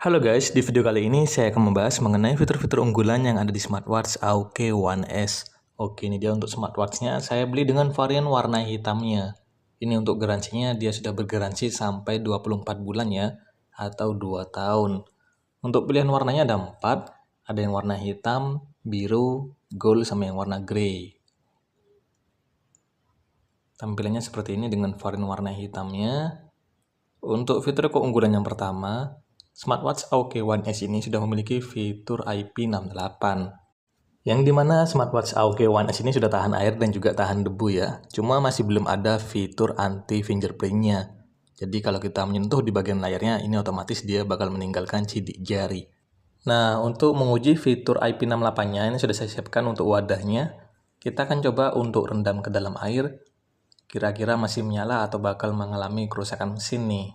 Halo guys, di video kali ini saya akan membahas mengenai fitur-fitur unggulan yang ada di smartwatch AOKI One S. Oke, ini dia untuk smartwatchnya. Saya beli dengan varian warna hitamnya. Ini untuk garansinya, dia sudah bergaransi sampai 24 bulan ya, atau 2 tahun. Untuk pilihan warnanya ada 4, ada yang warna hitam, biru, gold, sama yang warna grey. Tampilannya seperti ini dengan varian warna hitamnya. Untuk fitur keunggulan yang pertama, smartwatch AOKI One S ini sudah memiliki fitur IP68, yang dimana smartwatch AOKI One S ini sudah tahan air dan juga tahan debu ya. Cuma masih belum ada fitur anti fingerprintnya. Jadi kalau kita menyentuh di bagian layarnya, ini otomatis dia bakal meninggalkan sidik jari. Nah, untuk menguji fitur IP68-nya, ini sudah saya siapkan untuk wadahnya. Kita akan coba untuk rendam ke dalam air. Kira-kira masih menyala atau bakal mengalami kerusakan mesin nih.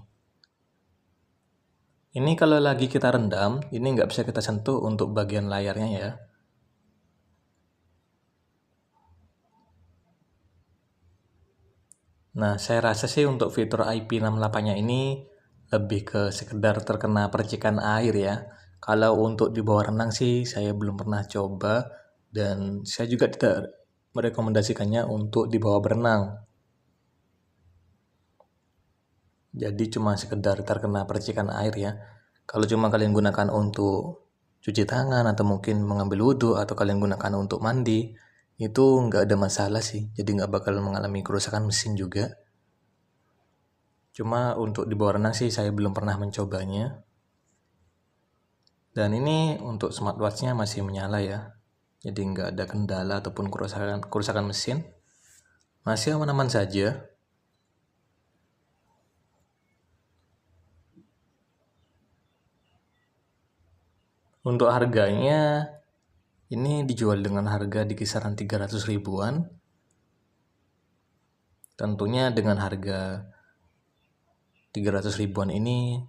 Ini kalau lagi kita rendam, ini nggak bisa kita sentuh untuk bagian layarnya ya. Nah, saya rasa sih untuk fitur IP68-nya ini lebih ke sekedar terkena percikan air ya. Kalau untuk di bawah renang sih saya belum pernah coba dan saya juga tidak merekomendasikannya untuk di bawah berenang. Jadi cuma sekedar terkena percikan air ya. Kalau cuma kalian gunakan untuk cuci tangan atau mungkin mengambil wudhu atau kalian gunakan untuk mandi, itu nggak ada masalah sih. Jadi nggak bakal mengalami kerusakan mesin juga. Cuma untuk di bawah renang sih saya belum pernah mencobanya. Dan ini untuk smartwatchnya masih menyala ya. Jadi nggak ada kendala ataupun kerusakan mesin. Masih aman-aman saja. Untuk harganya, ini dijual dengan harga di kisaran 300 ribuan. Tentunya dengan harga 300 ribuan ini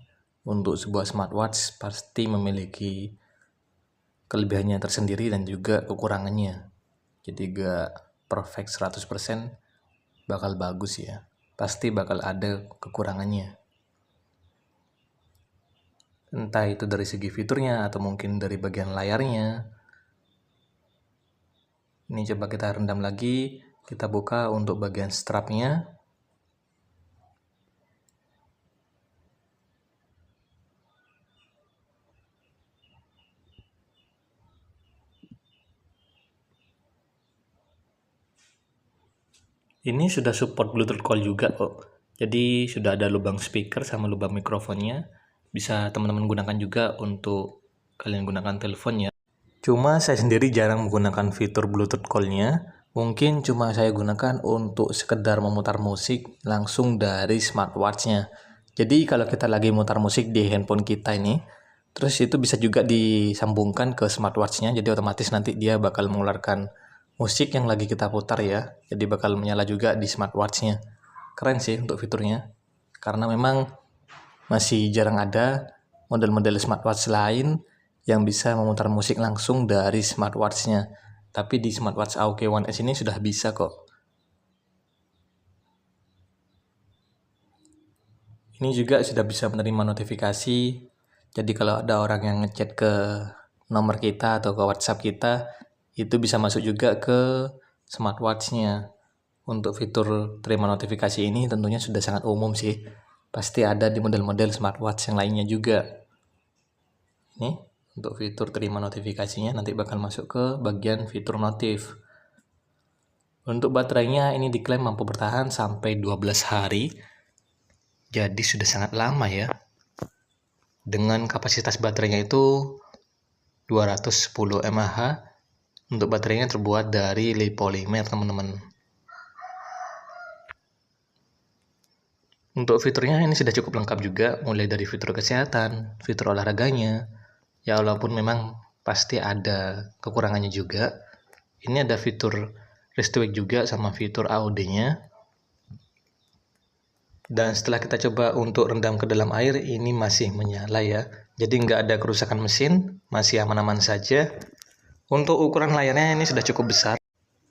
untuk sebuah smartwatch pasti memiliki kelebihannya tersendiri dan juga kekurangannya. Jadi gak perfect 100%, bakal bagus ya. Pasti bakal ada kekurangannya. Entah itu dari segi fiturnya atau mungkin dari bagian layarnya. Ini coba kita rendam lagi, kita buka untuk bagian strapnya. Ini sudah support Bluetooth call juga kok. Jadi sudah ada lubang speaker sama lubang mikrofonnya. Bisa teman-teman gunakan juga untuk kalian gunakan teleponnya. Cuma saya sendiri jarang menggunakan fitur Bluetooth call-nya. Mungkin cuma saya gunakan untuk sekedar memutar musik langsung dari smartwatch-nya. Jadi kalau kita lagi mutar musik di handphone kita ini, terus itu bisa juga disambungkan ke smartwatch-nya. Jadi otomatis nanti dia bakal mengeluarkan musik yang lagi kita putar ya. Jadi bakal menyala juga di smartwatch-nya. Keren sih untuk fiturnya. Karena memang masih jarang ada model-model smartwatch lain yang bisa memutar musik langsung dari smartwatch-nya. Tapi di smartwatch AOKI One S ini sudah bisa kok. Ini juga sudah bisa menerima notifikasi. Jadi kalau ada orang yang ngechat ke nomor kita atau ke WhatsApp kita, itu bisa masuk juga ke smartwatch-nya. Untuk fitur terima notifikasi ini tentunya sudah sangat umum sih. Pasti ada di model-model smartwatch yang lainnya juga. Ini untuk fitur terima notifikasinya nanti bakal masuk ke bagian fitur notif. Untuk baterainya ini diklaim mampu bertahan sampai 12 hari. Jadi sudah sangat lama ya. Dengan kapasitas baterainya itu 210 mAh. Untuk baterainya terbuat dari lipolimer teman-teman. Untuk fiturnya ini sudah cukup lengkap juga, mulai dari fitur kesehatan, fitur olahraganya. Ya walaupun memang pasti ada kekurangannya juga. Ini ada fitur Restwake juga sama fitur AOD-nya. Dan setelah kita coba untuk rendam ke dalam air, ini masih menyala ya. Jadi nggak ada kerusakan mesin, masih aman-aman saja. Untuk ukuran layarnya ini sudah cukup besar.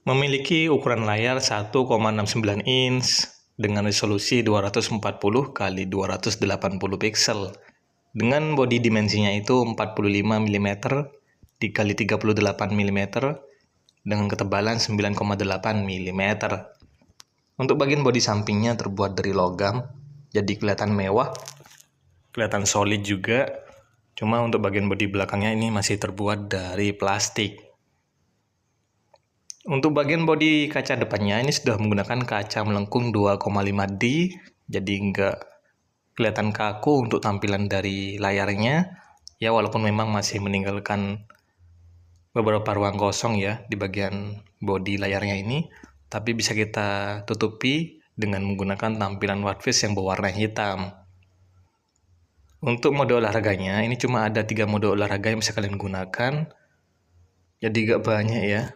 Memiliki ukuran layar 1,69 inch dengan resolusi 240 x 280 pixel. Dengan bodi dimensinya itu 45 mm dikali 38 mm dengan ketebalan 9,8 mm. Untuk bagian bodi sampingnya terbuat dari logam, jadi kelihatan mewah, kelihatan solid juga. Cuma untuk bagian bodi belakangnya ini masih terbuat dari plastik. Untuk bagian bodi kaca depannya ini sudah menggunakan kaca melengkung 2,5D, jadi nggak kelihatan kaku untuk tampilan dari layarnya. Ya walaupun memang masih meninggalkan beberapa ruang kosong ya di bagian bodi layarnya ini, tapi bisa kita tutupi dengan menggunakan tampilan watchface yang berwarna hitam. Untuk mode olahraganya ini cuma ada 3 mode olahraga yang bisa kalian gunakan, jadi gak banyak ya.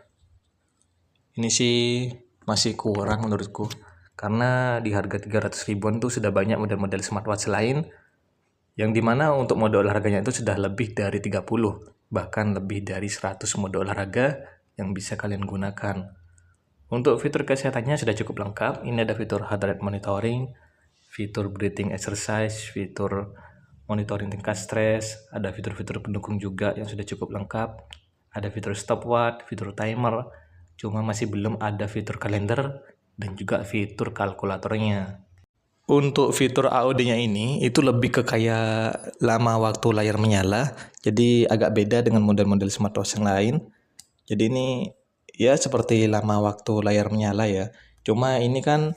Ini sih masih kurang menurutku, karena di harga 300 ribuan tuh sudah banyak model-model smartwatch lain yang dimana untuk mode olahraganya itu sudah lebih dari 30, bahkan lebih dari 100 mode olahraga yang bisa kalian gunakan. Untuk fitur kesehatannya sudah cukup lengkap. Ini ada fitur heart rate monitoring, fitur breathing exercise, fitur monitoring tingkat stres, ada fitur-fitur pendukung juga yang sudah cukup lengkap. Ada fitur stopwatch, fitur timer, cuma masih belum ada fitur kalender dan juga fitur kalkulatornya. Untuk fitur AOD-nya ini itu lebih ke kayak lama waktu layar menyala, jadi agak beda dengan model-model smartwatch yang lain. Jadi ini ya seperti lama waktu layar menyala ya. Cuma ini kan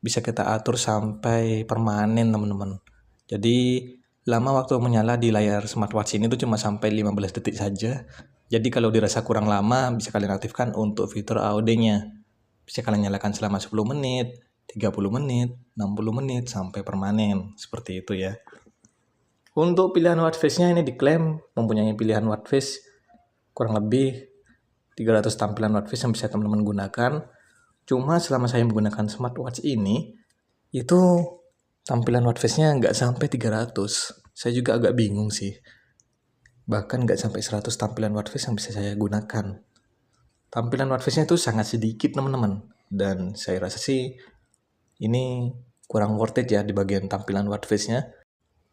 bisa kita atur sampai permanen teman-teman. Jadi lama waktu menyala di layar smartwatch ini tuh cuma sampai 15 detik saja. Jadi kalau dirasa kurang lama bisa kalian aktifkan untuk fitur AOD-nya. Bisa kalian nyalakan selama 10 menit, 30 menit, 60 menit sampai permanen. Seperti itu ya. Untuk pilihan watch face-nya ini diklaim mempunyai pilihan watch face kurang lebih 300 tampilan watch face yang bisa teman-teman gunakan. Cuma selama saya menggunakan smartwatch ini, itu tampilan watch face-nya nggak sampai 300. Saya juga agak bingung sih. Bahkan nggak sampai 100 tampilan watch face yang bisa saya gunakan. Tampilan watch face-nya itu sangat sedikit teman-teman. Dan saya rasa sih ini kurang worth it ya di bagian tampilan watch face-nya.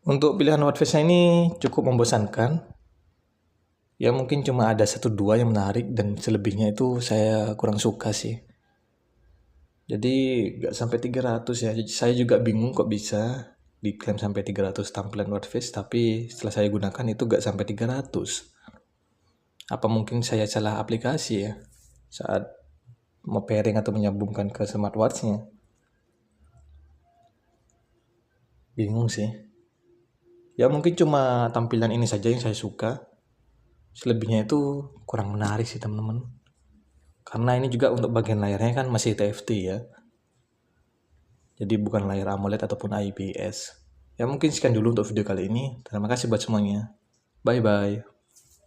Untuk pilihan watch face-nya ini cukup membosankan. Ya mungkin cuma ada 1-2 yang menarik dan selebihnya itu saya kurang suka sih. Jadi nggak sampai 300 ya. Jadi saya juga bingung kok bisa diklaim sampai 300 tampilan watch face, tapi setelah saya gunakan itu nggak sampai 300. Apa mungkin saya salah aplikasi ya saat mau pairing atau menyambungkan ke smartwatch-nya? Bingung sih. Ya mungkin cuma tampilan ini saja yang saya suka. Selebihnya itu kurang menarik sih teman-teman. Karena ini juga untuk bagian layarnya kan masih TFT ya. Jadi bukan layar AMOLED ataupun IPS. Ya mungkin sekian dulu untuk video kali ini. Terima kasih buat semuanya. Bye-bye.